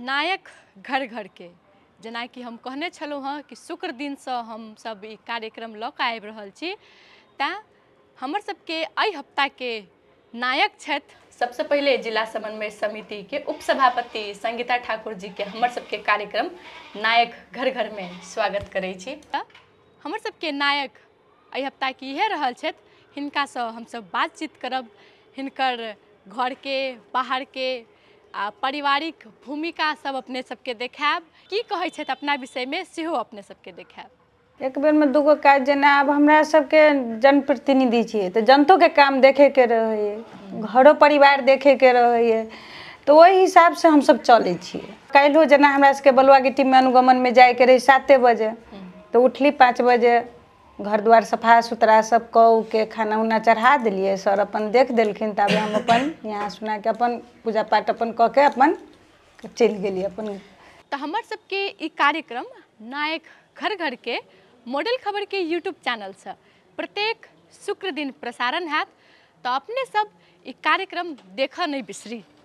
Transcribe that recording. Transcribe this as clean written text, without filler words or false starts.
नायक घर घर के जेना कि हम कहने छलहुँ हँ कि शुक्र दिनसँ हम सब ई कार्यक्रम लऽ कऽ आबि रहल छी तैँ हमर सबके एहि हफ्ताके नायक छथि सबसँ पहिले जिला समन्वय समितिके उपसभापति संगीता ठाकुर जीके हमर सबके कार्यक्रम नायक घर घरमे स्वागत करै छी। हमर सबके नायक एहि हफ्ताके इएह रहल छथि, हिनकासँ हमसब बातचीत करब, हिनकर घरके बाहरके आ पारिवारिक भूमिका सब अपने सबके देखायब, की कहै छथि अपना विषयमे सेहो अपने सबके देखायब। एक बेर में दूगो काज, जेना आब हमरा सबके जनप्रतिनिधि छियै तऽ जनतोके काम देखेके रहैए, घरो परिवार देखेके रहैए, तऽ ओहि हिसाबसँ हमसब चलै छियै। काल्हिओ जेना हमरा सबके बलुआ गिट्टीमे अनुगमनमे जाइके रहै 7 बजे, तऽ उठली 5 बजे, घर द्वार सफा सुथरा सब कऽ के खाना उना चढ़ा देलिए, सर अपन देख देलखिन, तब हम अपन यहाँ सुनाके अपन पूजा पाठ अपन कऽ के अपन चलि गेलिए अपन। तऽ हमर सबके ई कार्यक्रम नायक घर घर के मॉडल खबर के यूट्यूब चैनलसँ प्रत्येक शुक्र दिन प्रसारण हैत, तऽ अपने सब ई कार्यक्रम देखऽ नहि बिसरी।